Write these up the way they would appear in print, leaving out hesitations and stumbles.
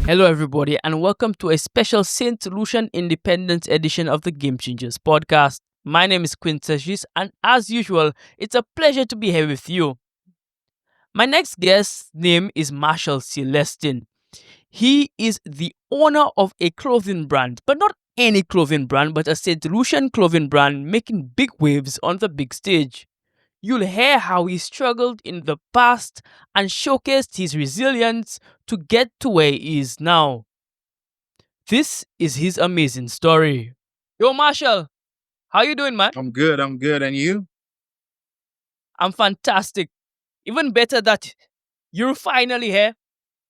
Hello, everybody, and welcome to a special Saint Lucian Independence edition of the Game Changers podcast. My name is Quintessence, and as usual, it's a pleasure to be here with you. My next guest's name is Marshall Celestin. He is the owner of a clothing brand, but not any clothing brand, but a Saint Lucian clothing brand making big waves on the big stage. You'll hear how he struggled in the past and showcased his resilience to get to where he is now. This is his amazing story. Yo, Marshall, how you doing, man? I'm good. I'm good. And you? I'm fantastic. Even better that you're finally here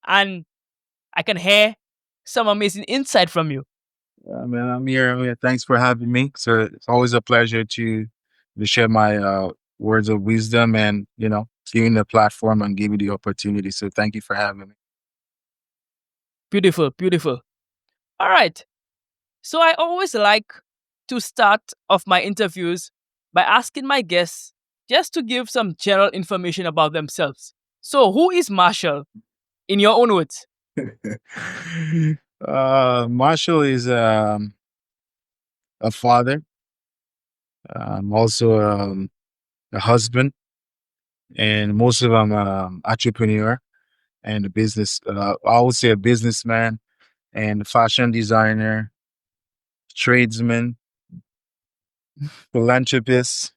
and I can hear some amazing insight from you. Man, I'm here. Thanks for having me. So it's always a pleasure to share my words of wisdom and giving the platform and giving the opportunity. So thank you for having me. Beautiful, beautiful. All right. So I always like to start off my interviews by asking my guests just to give some general information about themselves. So, who is Marshall in your own words? Marshall is a father, also a husband, and most of them entrepreneur and a business. I would say a businessman and fashion designer, tradesman, philanthropist.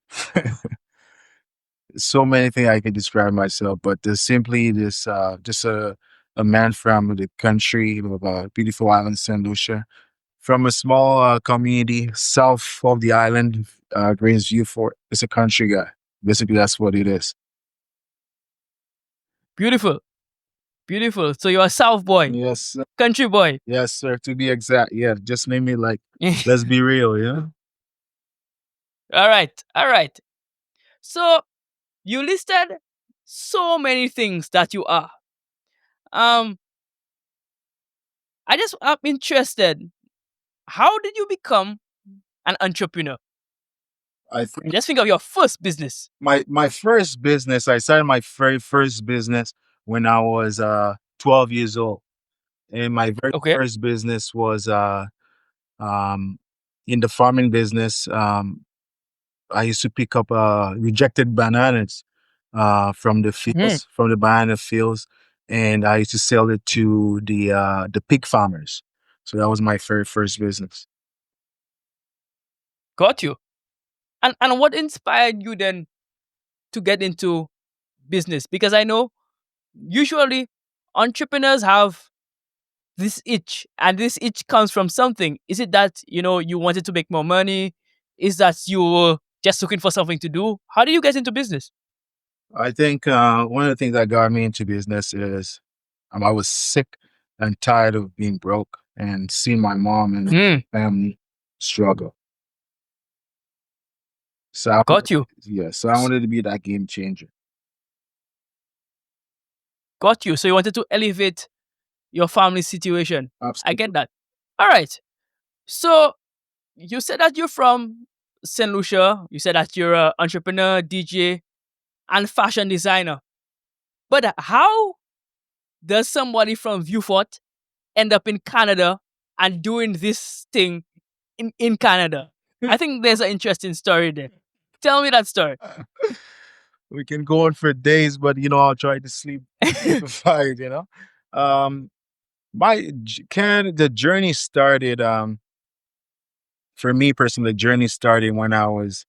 So many things I can describe myself, but there's simply this just a man from the country of beautiful island Saint Lucia, from a small community south of the island, Grains View Fort. It's a country guy. Basically, that's what it is. Beautiful, beautiful. So, you're a South boy, Yes, sir. country boy. Yes, sir. To be exact, yeah. Just made me like, let's be real, yeah. All right, all right. So, you listed so many things that you are. Um, I'm interested. How did you become an entrepreneur? I think Just think of your first business. my first business. I started my very first business when I was 12 years old. And my very Okay. first business was um, in the farming business. I used to pick up rejected bananas from the Hmm. fields, from the banana fields, and I used to sell it to the pig farmers. So that was my very first business. Got you. And what inspired you then to get into business? Because I know usually entrepreneurs have this itch, and this itch comes from something. Is it that you wanted to make more money? Is that you were just looking for something to do? How do you get into business? I think one of the things that got me into business is I was sick and tired of being broke and seeing my mom and Hmm. family struggle. So I Got you. yeah, so I wanted to be that game changer. Got you. So you wanted to elevate your family situation. I get Absolutely. that. All right. So you said that you're from St. Lucia. You said that you're an entrepreneur, DJ, and fashion designer. But how does somebody from Viewfort end up in Canada and doing this thing in Canada? I think there's an interesting story there. Tell me that story. We can go on for days, but I'll try to sleep simplified. Um, the journey started. For me personally, the journey started when I was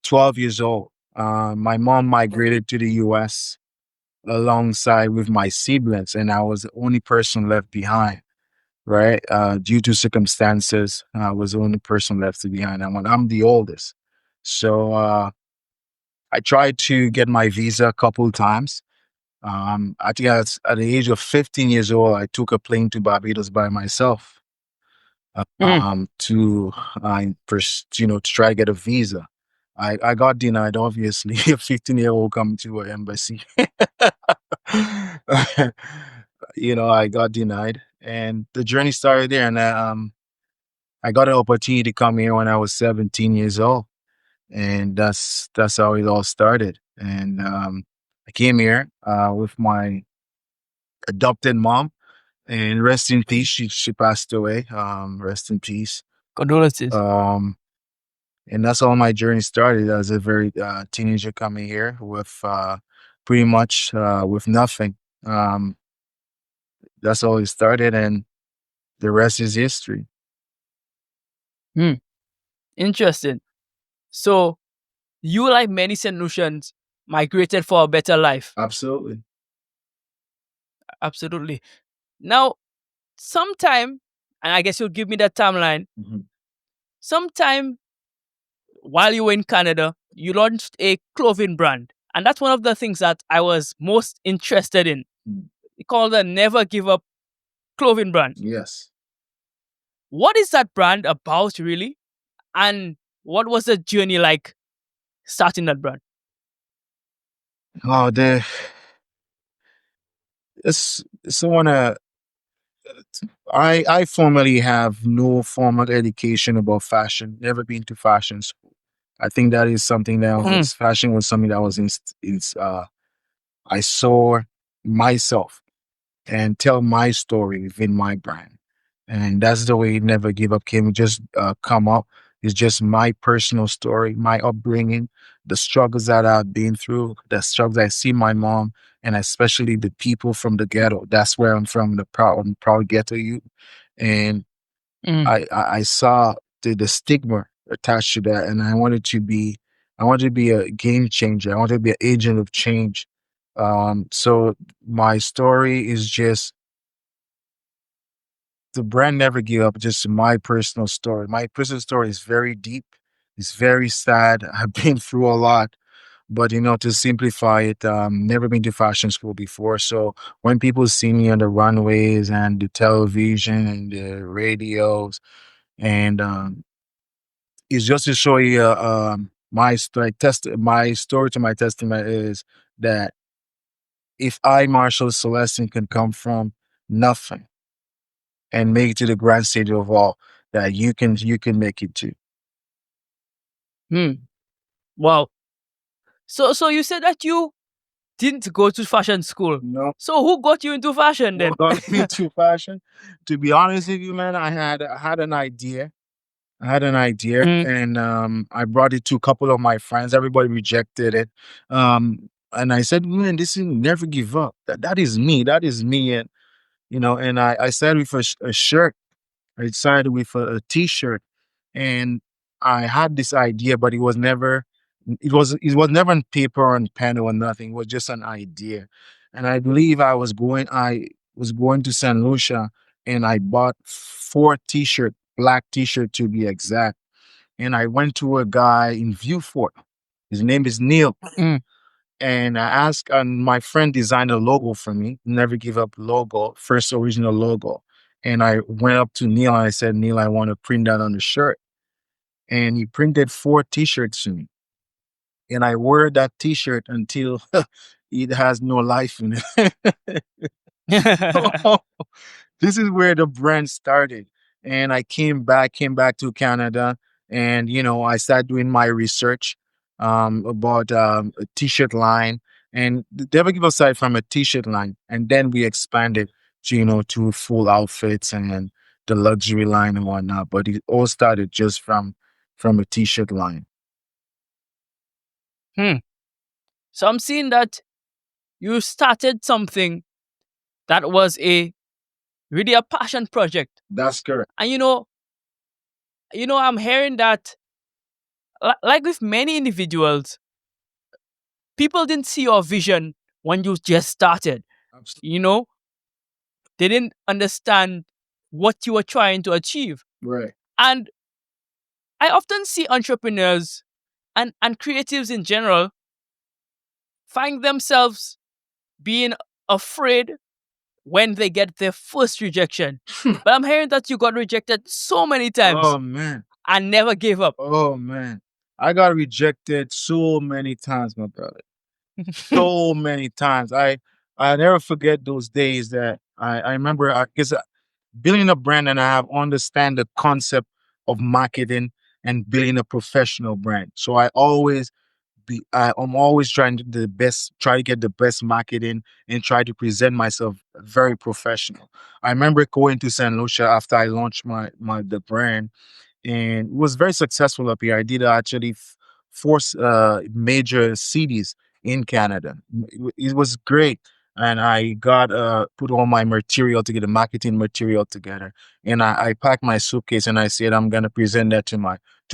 12 years old. My mom migrated to the U.S. alongside with my siblings, and I was the only person left behind. Right, due to circumstances, I was the only person left behind. And when I'm the oldest, so I tried to get my visa a couple times. I think at the age of 15 years old, I took a plane to Barbados by myself Mm, to to try to get a visa. I got denied, obviously. A 15-year-old coming to an embassy. I got denied, and the journey started there. And I got an opportunity to come here when I was 17 years old, and that's how it all started. And I came here with my adopted mom. And rest in peace. She passed away. Rest in peace. Condolences. Um, and that's how my journey started as a very teenager coming here with pretty much with nothing. Um, that's how it started, and the rest is history. Hmm. Interesting. So you, like many St. Lucians, migrated for a better life. Absolutely. Absolutely. Now, sometime, and I guess you'll give me that timeline. Mhm. Sometime while you were in Canada, you launched a clothing brand. And that's one of the things that I was most interested in. Mm. You call the Never Give Up clothing brand. Yes. What is that brand about, really? And what was the journey like starting that brand? Oh, the it's someone. I formally have no formal education about fashion. Never been to fashion school. I think that is something that Mm, was fashion was something that was I saw myself and tell my story within my brand. And that's the way Never Give Up came. Just come up. It's just my personal story, my upbringing, the struggles that I've been through, the struggles I see my mom, and especially the people from the ghetto. That's where I'm from, I'm proud ghetto youth. And mm, I saw the stigma attached to that, and I wanted to be a game changer. I wanted to be an agent of change. So my story is just the brand Never Give Up. Just my personal story. My personal story is very deep. It's very sad. I've been through a lot, but to simplify it, never been to fashion school before. So when people see me on the runways and the television and the radios, and it's just to show you my story. My story to my testament is that if I, Marshall Celestin, can come from nothing and make it to the grand stage of all, that you can make it too. mm. Wow. So you said that you didn't go to fashion school. No, So who got you into fashion what then? got me to fashion? To be honest with you, man, I had an idea. I had an idea, Mm, and I brought it to a couple of my friends. Everybody rejected it, and I said, "Man, this is never give up. That is me. That is me." And I started with a shirt. I started with a t-shirt, and I had this idea, but it was never on paper or on pen or nothing. It was just an idea, and I believe I was going to Saint Lucia, and I bought four t-shirt, black t-shirt to be exact, and I went to a guy in Viewfort. His name is Neil, mm. and I asked, and my friend designed a logo for me, Never Give Up logo, first original logo. And I went up to Neil and I said, Neil, I want to print that on the shirt. And he printed four t-shirts to me. And I wore that t-shirt until it has no life in it. This is where the brand started. And I came back to Canada, and I started doing my research about a t-shirt line, and never give aside from a t-shirt line, and then we expanded to full outfits and the luxury line and whatnot. But it all started just from a t-shirt line. Hmm. So I'm seeing that you started something that was a really a passion project. That's correct. And I'm hearing that like with many individuals, people didn't see your vision when you just started. Absolutely. You know, they didn't understand what you were trying to achieve. Right. And I often see entrepreneurs and creatives in general find themselves being afraid when they get their first rejection. But I'm hearing that you got rejected so many times Oh man. and never gave up. Oh man. I got rejected so many times, my brother. So many times. I never forget those days that I remember because building a brand, and I have understand the concept of marketing and building a professional brand. So I always I'm always trying to the best, try to get the best marketing and try to present myself very professional. I remember going to Saint Lucia after I launched my the brand, and it was very successful up here. I did actually force major cities in Canada. It was great, and I got put all my material together, marketing material together, and I packed my suitcase and I said I'm gonna present that to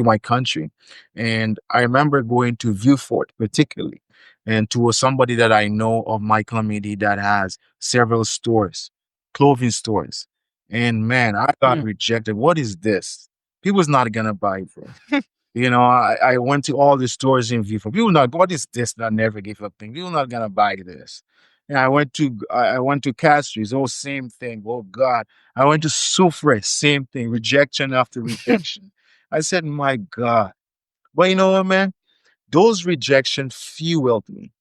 my country. And I remember going to Viewfort particularly, and to somebody that I know of my community that has several stores, clothing stores. And man, I got Mm. rejected. What is this? People's not gonna buy it, bro. I went to all the stores in Vivo. People not, what is this that never give up thing? People not gonna buy this. And I went to Castries, oh same thing. Oh God. I went to Soufre, same thing, rejection after rejection. I said, my God. But you know what, man? Those rejections fueled me.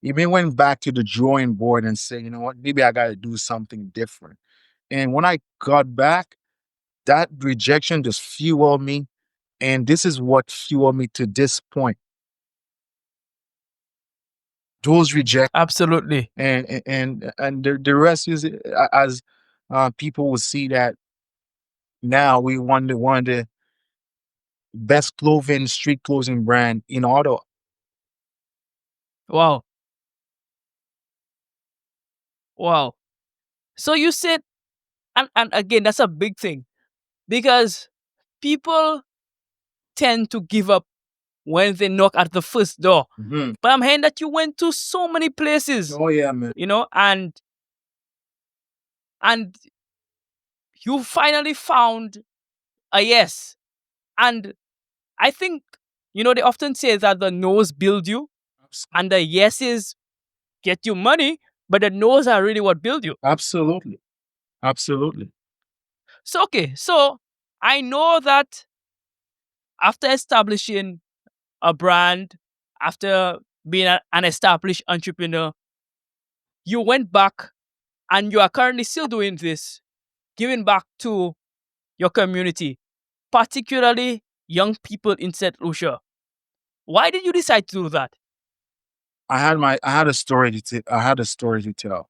Even went back to the drawing board and said, you know what, maybe I gotta do something different. And when I got back, that rejection just fueled me. And this is what fueled me to this point. Those reject Absolutely. and the rest is as people will see that now we one of the best clothing street clothing brand in auto. Wow. Wow. So you said, and again, that's a big thing because people tend to give up when they knock at the first door. Mhm. But I'm hearing that you went to so many places, Oh yeah, man. and you finally found a yes. And I think, they often say that the no's build you and the yeses get you money, but the no's are really what build you. Absolutely, absolutely. So, okay, so I know that after establishing a brand, after being an established entrepreneur, you went back and you are currently still doing this, giving back to your community, particularly young people in St. Lucia. Why did you decide to do that? I had a story to I had a story to tell.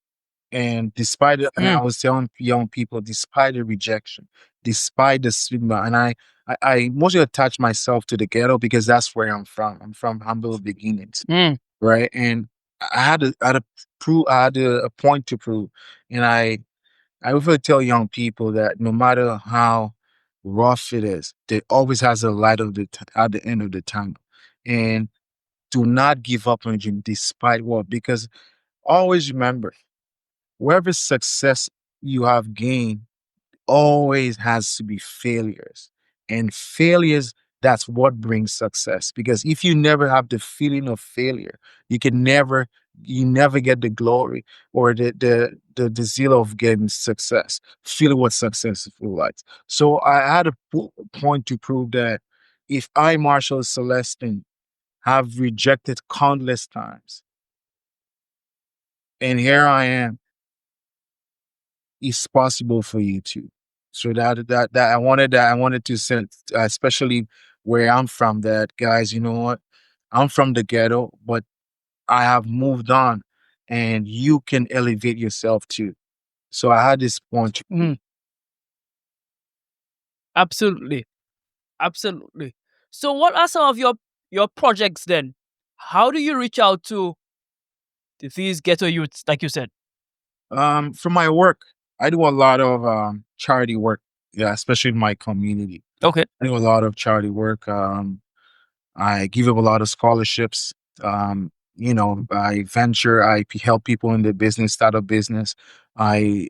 And despite it, and I Mm, was telling young people, despite the rejection, despite the stigma, and I mostly attach myself to the ghetto because that's where I'm from. I'm from humble beginnings, mm, right? And I had a prove, I had a point to prove, and I would really tell young people that no matter how rough it is, there always has a light of at the end of the tunnel, and do not give up on your dream despite what, because always remember wherever success you have gained always has to be failures. And failures, that's what brings success. Because if you never have the feeling of failure, you can never, you never get the glory or the zeal of getting success, feel what success feels like. So I had a point to prove that if I, Marshall Celestine, have rejected countless times, and here I am, it's possible for you too. So that I wanted to send, especially where I'm from. That guys, you know what? I'm from the ghetto, but I have moved on, and you can elevate yourself too. So I had this point. mm. Absolutely. Absolutely. So what are some of your projects then? How do you reach out to these ghetto youths, like you said? For my work, I do a lot of charity work. Yeah, especially in my community. Okay. I do a lot of charity work. I give up a lot of scholarships. I venture, help people in the business, start a business. I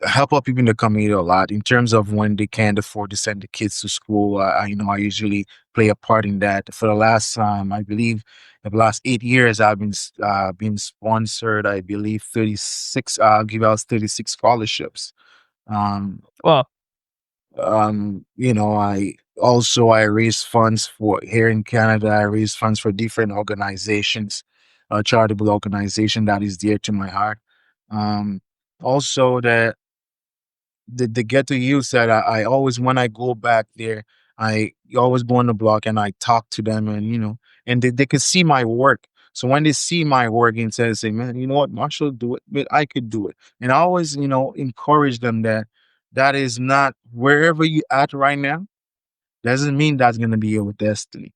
help out people in the community a lot in terms of when they can't afford to send the kids to school. I usually play a part in that. For the last, I believe, the last 8 years, I've been sponsored. I believe 36. Give out 36 scholarships. Um, Wow. I raise funds for here in Canada. I raise funds for different organizations, a charitable organization that is dear to my heart. Also, the ghetto youth that I always, when I go back there, I always go on the block and I talk to them, and and they could see my work. So when they see my work and say, man, you know what, Marshall do it, but I could do it. And I always, encourage them that that is not wherever you at right now, doesn't mean that's gonna be your destiny.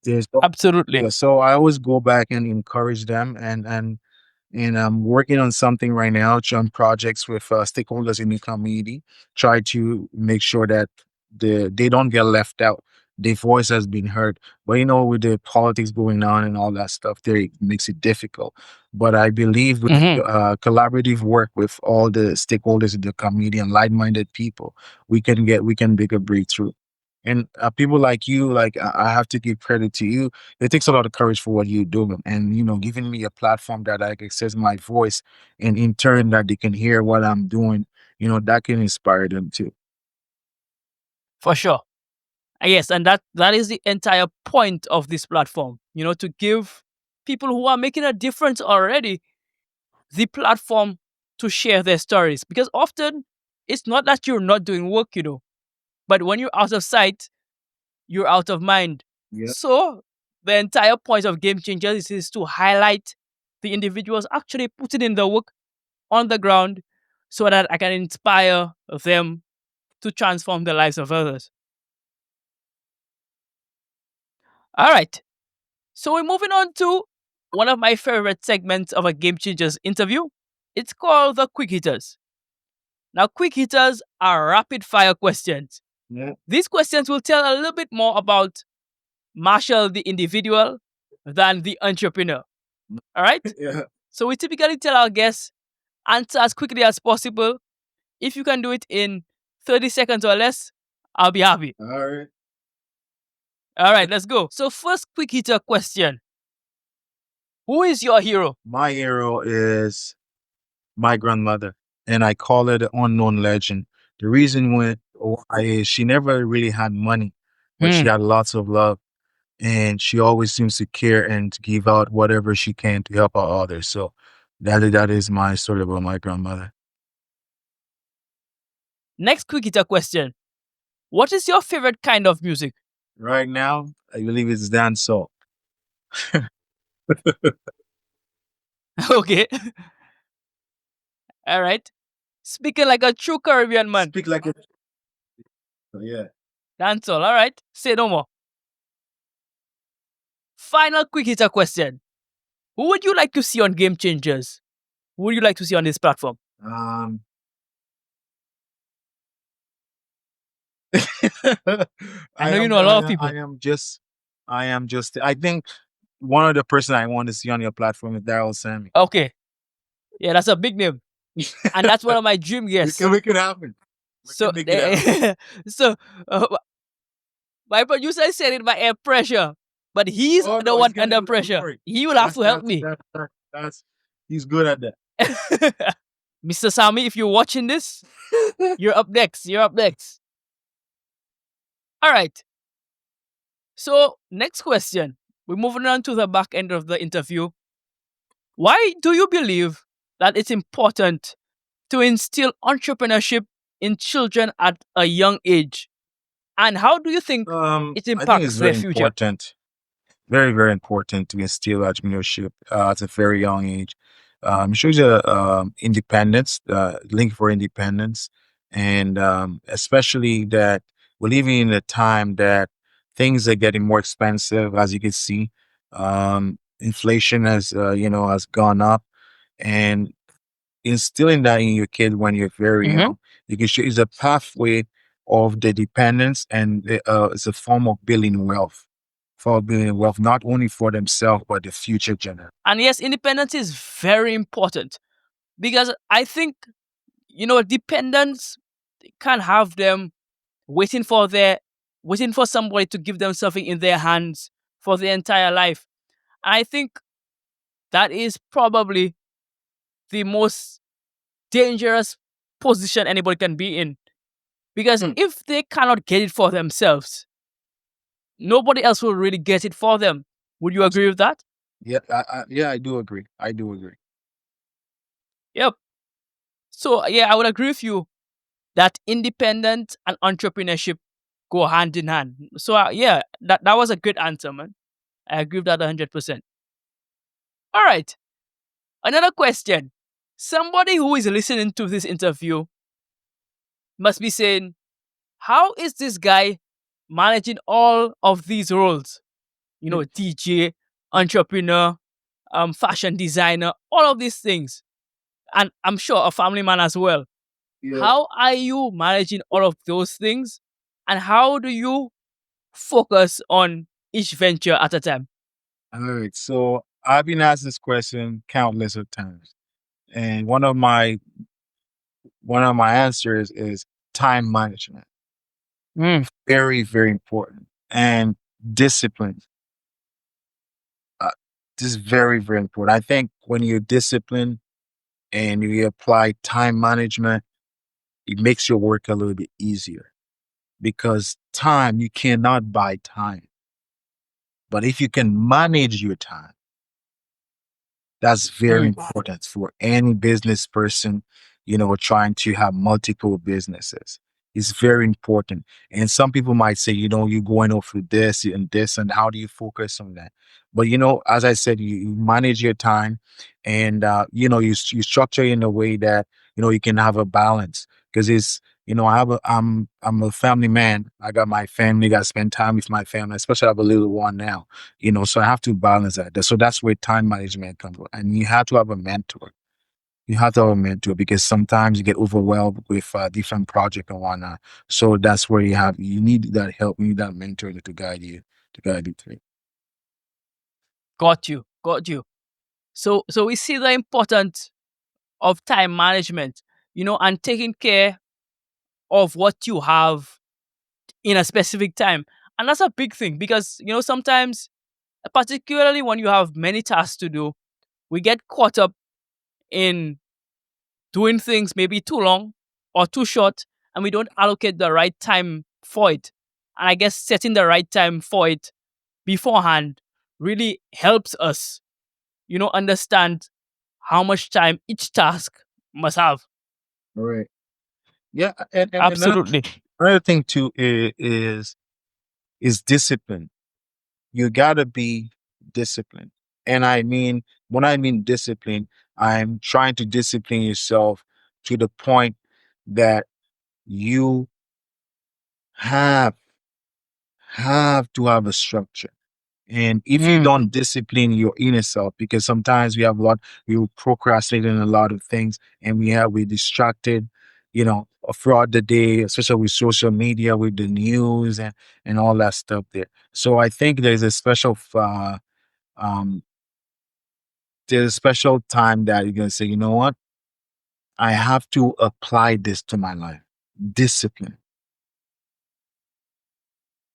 There's Absolutely. yeah, so I always go back and encourage them, and I'm working on something right now, on projects with stakeholders in the community. Try to make sure that they don't get left out. Their voice has been heard. But with the politics going on and all that stuff, there it makes it difficult. But I believe with Hmm. collaborative work with all the stakeholders in the community and like-minded people, we can make a breakthrough. And people like you, like I have to give credit to you. It takes a lot of courage for what you're doing, and giving me a platform that I can access my voice, and in turn that they can hear what I'm doing. That can inspire them too. For sure. Yes, and that is the entire point of this platform. To give people who are making a difference already the platform to share their stories. Because often it's not that you're not doing work, but when you're out of sight, you're out of mind. Yeah. So the entire point of Game Changers is to highlight the individuals actually putting in the work on the ground so that I can inspire them to transform the lives of others. All right. So we're moving on to one of my favorite segments of a Game Changers interview. It's called the Quick Hitters. Now, quick hitters are rapid fire questions. Yeah. These questions will tell a little bit more about Marshall, the individual, than the entrepreneur. All right? Yeah. So we typically tell our guests answer as quickly as possible. If you can do it in 30 seconds or less, I'll be happy. All right. All right, let's go. So, first quick hitter question: who is your hero? My hero is my grandmother, and I call her the unknown legend. The reason why is she never really had money, but she Hmm. had lots of love, and she always seems to care and to give out whatever she can to help out others. So that is my story about my grandmother. Next quick hitter question: what is your favorite kind of music? Right now, I believe it's dancehall. Okay. All right. Speaking like a true Caribbean man. Speak like a yeah. Dancehall. All right. Say no more. Final quick hitter question: who would you like to see on Game Changers? Who would you like to see on this platform? Um, I know you know a lot of I people. am just I think one of the person I want to see on your platform is Daryl Sammy. Okay. Yeah, that's a big name. And that's one of my dream We guests. can make it happen. We So, can make it happen. so uh, my producer said it by air pressure, but he's Oh the no, one he's gonna under do that. Don't pressure. worry. He will have to help me. That's he's good at that. Mr. Sami, if you're watching this, you're up next. You're up next. All right. So, next question. We're moving on to the back end of the interview. Why do you believe that it's important to instill entrepreneurship in children at a young age? And how do you think it I think it's impacts their very future? important, very very important to instill entrepreneurship at a very young age. Shows you independence, link for independence, and especially that we're living in a time that things are getting more expensive, as you can see. Inflation has has gone up, and instilling that in your kid when you're very Mhm. young, you can show is a pathway of the dependence, and it's a form of building wealth, for building wealth not only for themselves but the future generation. And yes, independence is very important because I think, dependence can have them waiting for their waiting for somebody to give them something in their hands for their entire life. I think that is probably the most dangerous position anybody can be in because Hmm. if they cannot get it for themselves, nobody else will really get it for them. Would you agree with that? Yeah, yeah, I do agree. I do agree. Yep. So, yeah, I would agree with you that independent and entrepreneurship go hand in hand. So yeah, that was a good answer, man. I agree with that 100%. All right, another question. Somebody who is listening to this interview must be saying, how is this guy managing all of these roles? You know, DJ, entrepreneur, fashion designer, all of these things. And I'm sure a family man as well. Yeah. How are you managing all of those things? And how do you focus on each venture at a time? All right. So I've been asked this question countless of times. And one of my answers is time management. Mm, Very, very important. And discipline. Uh, this is very, very important. I think when you're disciplined and you apply time management, it makes your work a little bit easier because time, you cannot buy time. But if you can manage your time, that's very mm. important for any business person, trying to have multiple businesses. It's very important. And some people might say, you're going off with this and this, and how do you focus on that? But, as I said, you manage your time and, you structure in a way that, you can have a balance because I'm a family man. I got my family, got to spend time with my family, especially I have a little one now, so I have to balance that. So that's where time management comes from. And you have to have a mentor. You have to have a mentor because sometimes you get overwhelmed with different projects and whatnot. So that's where you need that help, you need that mentor to guide you through. Got you. Got you. So we see the importance of time management, and taking care of what you have in a specific time. And that's a big thing because, sometimes, particularly when you have many tasks to do, we get caught up in doing things maybe too long or too short, and we don't allocate the right time for it. And I guess setting the right time for it beforehand really helps us, understand how much time each task must have. All right. Yeah, and Absolutely. another thing too is discipline. You gotta be disciplined. And when I mean discipline, I'm trying to discipline yourself to the point that you have have to have a structure. And if you Mm, don't discipline your inner self, because sometimes we procrastinate in a lot of things and we distracted, throughout the day, especially with social media, with the news and all that stuff there. So I think um, there's a special time that you're going to say, you know what? I have to apply this to my life. Discipline.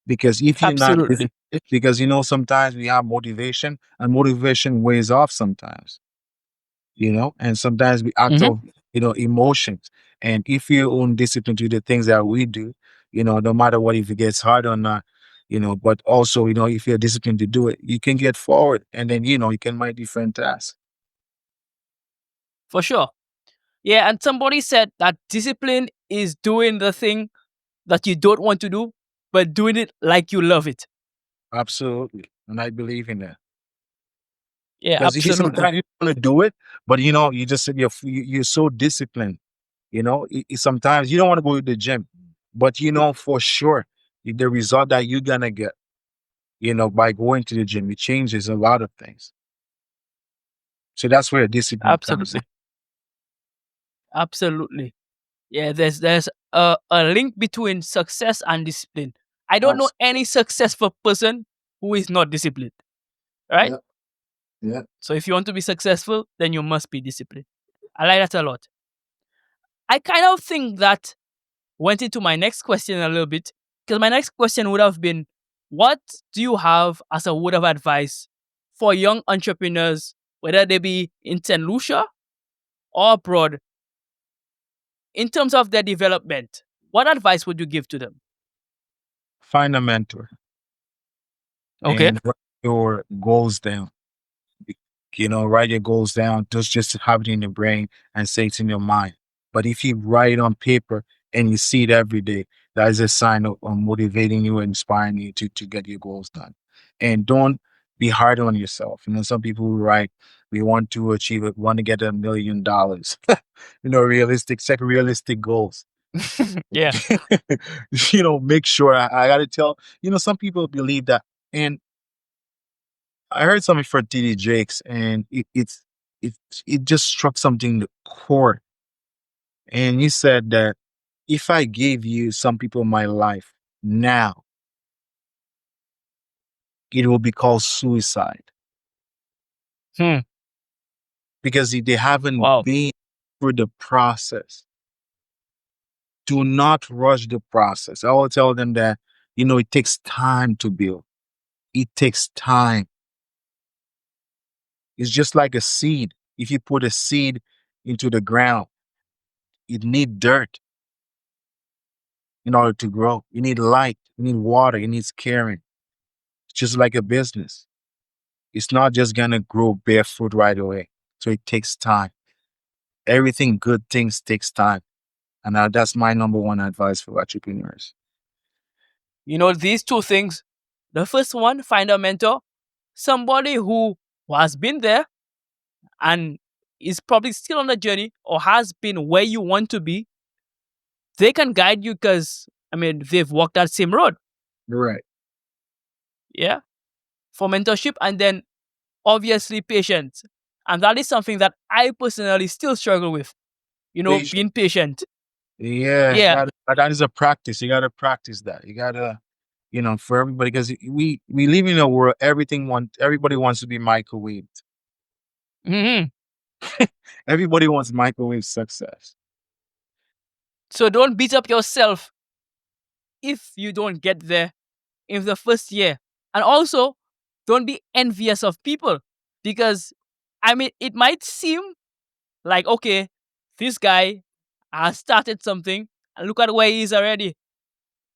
Because if you're not, absolutely. because sometimes we have motivation and motivation weighs off sometimes, and sometimes we act Hmm. of, emotions. And if you own discipline to the things that we do, no matter what, if it gets hard or not, but also, if you're disciplined to do it, you can get forward and then, you can make different tasks. For sure. Yeah, and somebody said that discipline is doing the thing that you don't want to do, but doing it like you love it. Absolutely. And I believe in that. Yeah, Because you absolutely. sometimes you want to do it, but you just said you're so disciplined. Sometimes you don't want to go to the gym, but for sure the result that you're gonna get, by going to the gym, it changes a lot of things. So that's where discipline comes in. Absolutely. Absolutely. Yeah, there's a link between success and discipline. I don't know Abs- any successful person who is not disciplined, right? Yeah, yeah. So if you want to be successful, then you must be disciplined. I like that a lot. I kind of think that went into my next question a little bit because my next question would have been, what do you have as a word of advice for young entrepreneurs, whether they be in St. Lucia or abroad, in terms of their development? What advice would you give to them? Find a mentor Okay. and write your goals down. Y- write your goals down. Just have it in your brain and say it's in your mind. But if you write it on paper and you see it every day, that is a sign of motivating you, inspiring you to get your goals done. And don't be hard on yourself. You know, some people who write, we want to achieve it, want to get $1 million. You know, realistic, set realistic goals. Yeah. You know, make sure I gotta tell, you know, some people believe that. And I heard something from TD Jakes, and it it just struck something in the core. And he said that if I gave you some people in my life now, it will be called suicide Hmm. because they haven't Wow. been through the process. Do not rush the process. I will tell them that, you know, it takes time to build. It takes time. It's just like a seed. If you put a seed into the ground, it need dirt in order to grow. You need light, you need water, it needs caring. It's just like a business. It's not just gonna grow barefoot right away. So it takes time. Everything good things takes time. And that's my number one advice for entrepreneurs. You know, these two things. The first one, find a mentor, somebody who has been there and is probably still on the journey or has been where you want to be. They can guide you because, I mean, they've walked that same road. Right. Yeah. For mentorship. And then obviously patience. And that is something that I personally still struggle with, Patient. being patient. Yeah, Yeah. that is a practice. You gotta practice that. You gotta, you know, for everybody, because we live in a world everybody wants to be microwaved. Hmm. Everybody wants microwave success. So don't beat up yourself if you don't get there in the first year. And also, don't be envious of people because, I mean, it might seem like, okay, this guy has started something and look at where he is already.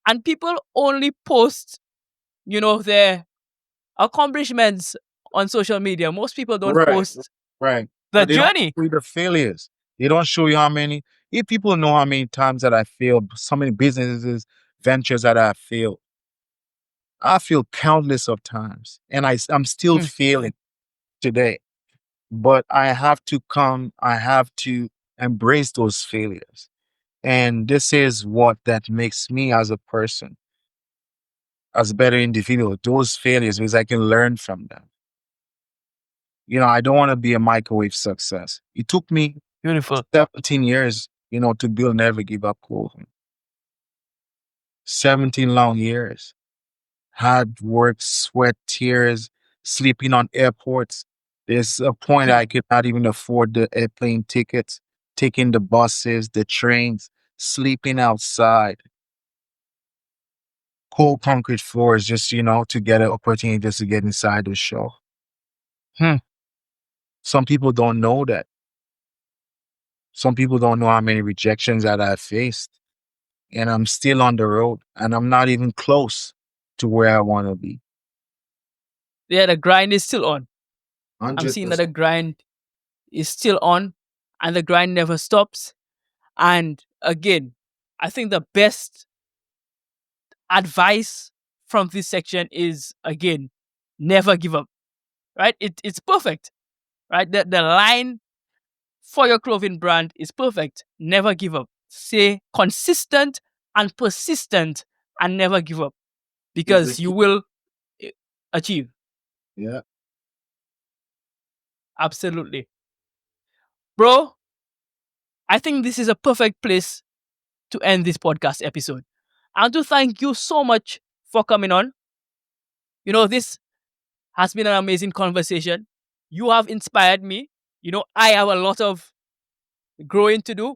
And people only post, their accomplishments on social media. Most people don't Right. post Right. the But they don't journey. show you the failures. They don't show you how many. If people know how many times that I failed, so many businesses, ventures that I failed, I feel countless of times, and I'm still Hmm. failing today. But I have to come. I have to embrace those failures, and this is what that makes me as a person, as a better individual. Those failures, because I can learn from them. You know, I don't want to be a microwave success. It took me Beautiful. 17 years, you know, to build Never Give Up Clothing. 17 long years. Hard work, sweat, tears, sleeping on airports. There's a point I could not even afford the airplane tickets, taking the buses, the trains, sleeping outside, cold concrete floors, just, you know, to get an opportunity just to get inside the show. Hmm. Some people don't know that. Some people don't know how many rejections that I faced. And I'm still on the road and I'm not even close to where I want to be. Yeah, the grind is still on. I'm seeing that the 100%. grind is still on and the grind never stops. And again, I think the best advice from this section is, again, never give up, right? It's perfect, right? The line for your clothing brand is perfect. Never give up. Say consistent and persistent and never give up Is the because you key. will eh, achieve. Yeah. Absolutely. Bro, I think this is a perfect place to end this podcast episode. And to thank you so much for coming on. This has been an amazing conversation. You have inspired me. I have a lot of growing to do.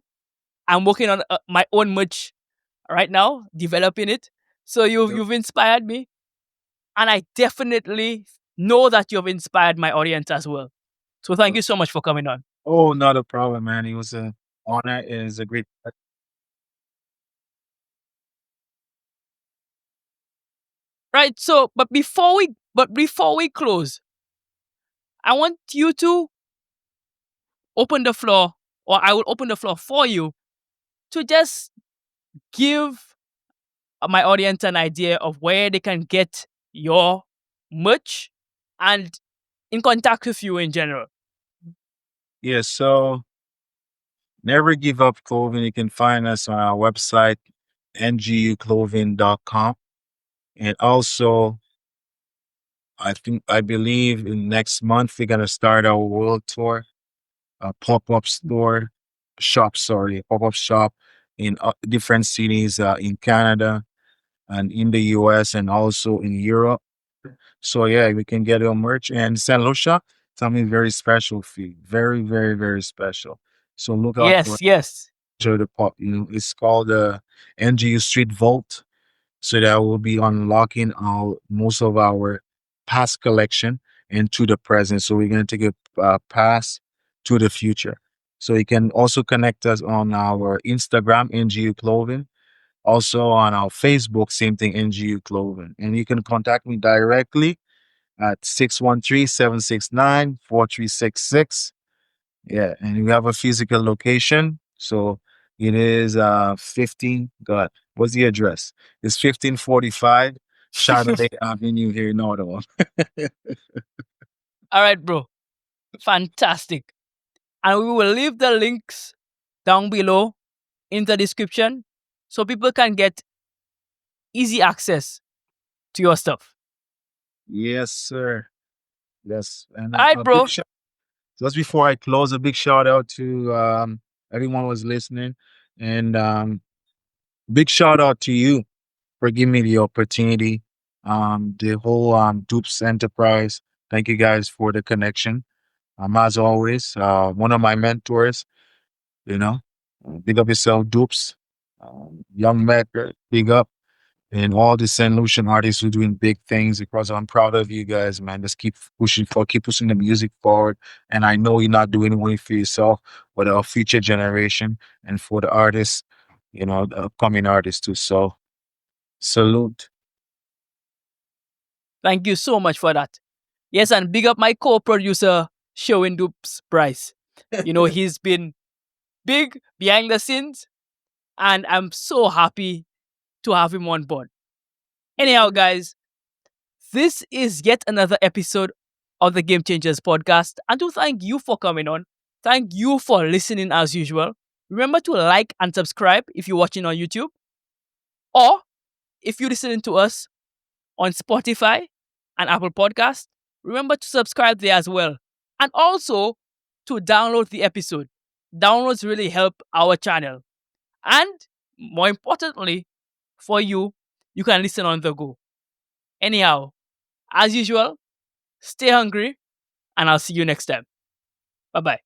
I'm working on my own merch right now, developing it. So you've Yep. you've inspired me, and I definitely know that you've inspired my audience as well. So thank you so much for coming on. Oh, not a problem, man. It was a honor. It is a great. Right. So, but before we close, I want you to open the floor, or I will open the floor for you to just give my audience an idea of where they can get your merch and in contact with you in general. Yeah, so Never Give Up Clothing. You can find us on our website, nguclothing.com. And also, I believe in next month, we're going to start our world tour, a pop-up store, shop, sorry, pop-up shop in different cities in Canada and in the US and also in Europe. So yeah, we can get your merch. And Saint Lucia, something very special for you. Very, very, very special. So look out for Yes, yes. the pop. It's called the NGU Street Vault. So that will be unlocking our most of our past collection into the present. So we're gonna take a pass to the future. So you can also connect us on our Instagram, NGU Clothing. Also on our Facebook, same thing, NGU Clothing. And you can contact me directly at 613-769-4366. Yeah, and we have a physical location. So it is 15. God, what's the address? It's 1545 Chardonnay Avenue here in Ottawa. All right, bro. Fantastic. And we will leave the links down below in the description so people can get easy access to your stuff. Yes, sir. Yes. And All right, a big bro. shout just before I close, a big shout out to everyone who was listening. And big shout out to you for giving me the opportunity. The whole Dupes enterprise. Thank you guys for the connection. As always, one of my mentors, you know, big up yourself, Dupes, young maker, big up, and all the Saint Lucian artists who are doing big things across. I'm proud of you guys, man. Just keep pushing the music forward. And I know you're not doing it only for yourself, but our future generation and for the artists, the upcoming artists too. So salute. Thank you so much for that. Yes, and big up my co-producer, Sherwin Dupes Bryce. He's been big behind the scenes, and I'm so happy to have him on board. Anyhow, guys, this is yet another episode of the Game Changers podcast. And to thank you for coming on. Thank you for listening as usual. Remember to like and subscribe if you're watching on YouTube, or if you're listening to us on Spotify and Apple Podcasts. Remember to subscribe there as well. And also to download the episode. Downloads really help our channel. And more importantly, for you, you can listen on the go. Anyhow, as usual, stay hungry, and I'll see you next time. Bye bye.